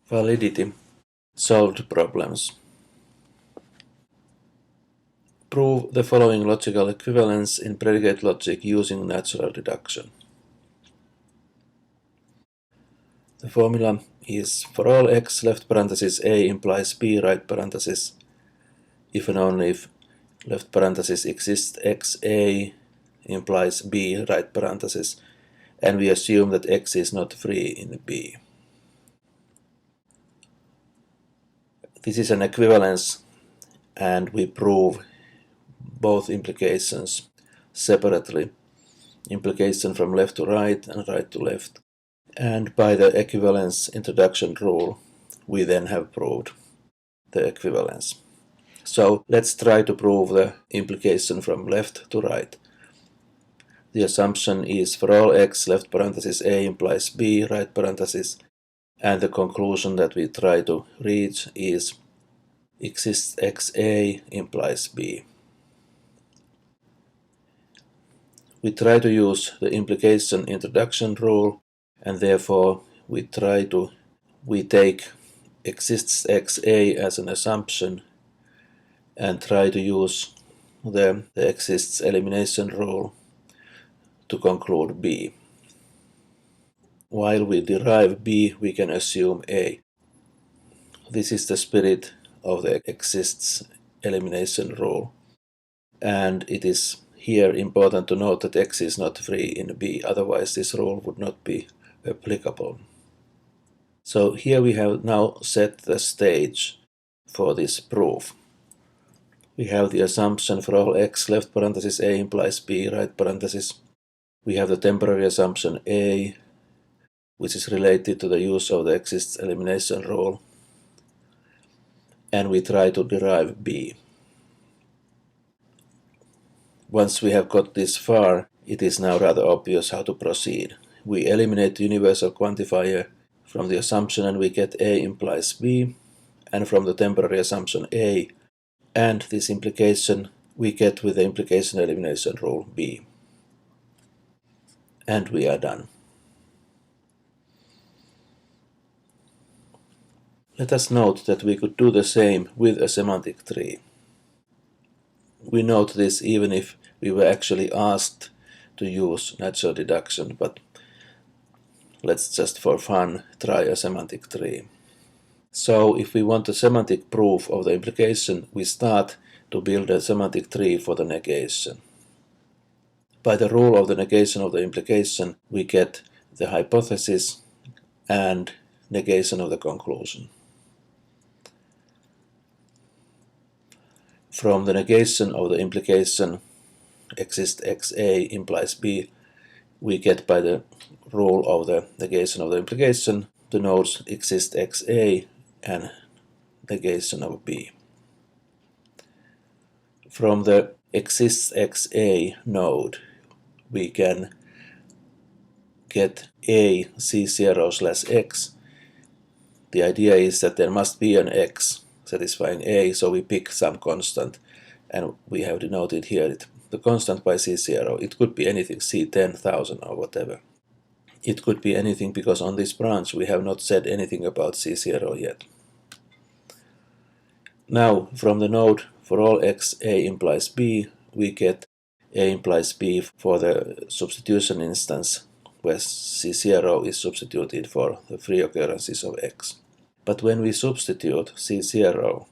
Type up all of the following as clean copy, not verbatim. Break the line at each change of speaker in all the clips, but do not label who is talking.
Validity. Solved problems. Prove the following logical equivalence in predicate logic using natural deduction. The formula is for all x left parenthesis a implies b right parenthesis if and only if left parenthesis exists x a implies b right parenthesis, and we assume that x is not free in b. This is an equivalence and we prove both implications separately, implication from left to right and right to left, and by the equivalence introduction rule we then have proved the equivalence. So let's try to prove the implication from left to right. The assumption is for all x left parenthesis a implies b right parenthesis, and the conclusion that we try to reach is exists xa implies b. We try to use the implication introduction rule, and therefore we take exists xa as an assumption and try to use the exists elimination rule to conclude b. While we derive b, we can assume a. This is the spirit of the exists elimination rule, and it is here important to note that x is not free in b, otherwise this rule would not be applicable. So here we have now set the stage for this proof. We have the assumption for all x left parenthesis a implies b right parenthesis. We have the temporary assumption a, which is related to the use of the exists elimination rule, and we try to derive b. Once we have got this far, it is now rather obvious how to proceed. We eliminate the universal quantifier from the assumption and we get a implies b, and from the temporary assumption a and this implication we get with the implication elimination rule b. And we are done. Let us note that we could do the same with a semantic tree. We note this even if we were actually asked to use natural deduction, but let's just for fun try a semantic tree. So if we want a semantic proof of the implication, we start to build a semantic tree for the negation. By the rule of the negation of the implication, we get the hypothesis and negation of the conclusion. From the negation of the implication exists xa implies b, we get by the rule of the negation of the implication the nodes exist xa and negation of b. From the exists xa node we can get a c0/x. The idea is that there must be an x satisfying a, so we pick some constant, and we have denoted here the constant by c0. It could be anything, c10,000 or whatever. It could be anything because on this branch we have not said anything about c0 yet. Now from the node for all x a implies b, we get a implies b for the substitution instance where c0 is substituted for the free occurrences of x. But when we substitute c0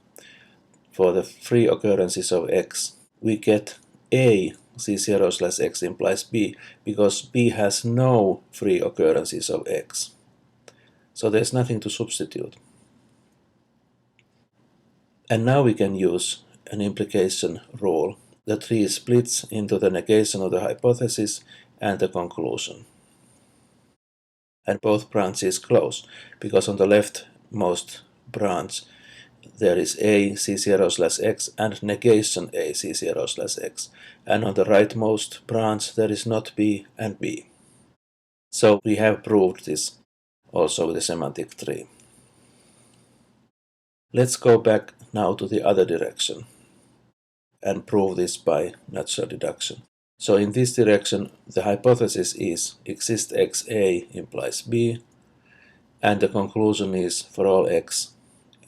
for the free occurrences of x, we get a c0/x implies b because b has no free occurrences of x. So there's nothing to substitute. And now we can use an implication rule. The tree splits into the negation of the hypothesis and the conclusion. And both branches close, because on the leftmost branch there is a c0/x and negation a c0/x, and on the rightmost branch there is not b and b. So we have proved this also with the semantic tree. Let's go back now to the other direction and prove this by natural deduction. So in this direction the hypothesis is exists xa implies b, And the conclusion is for all x,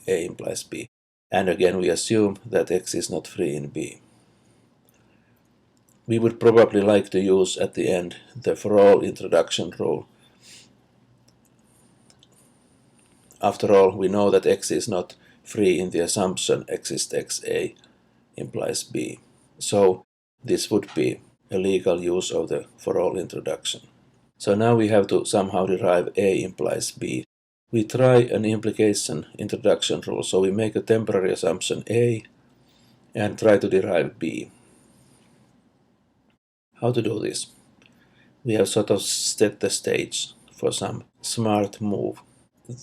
A implies B. And again we assume that x is not free in B. We would probably like to use at the end the for all introduction rule. After all, we know that x is not free in the assumption exist x A implies B. So this would be a legal use of the for all introduction. So now we have to somehow derive A implies B. We try an implication introduction rule, so we make a temporary assumption A and try to derive B. How to do this? We have sort of set the stage for some smart move.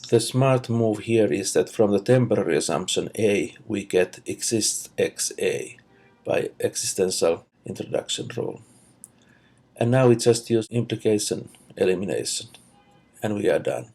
The smart move here is that from the temporary assumption A we get exists XA by existential introduction rule. And now we just use implication elimination and we are done.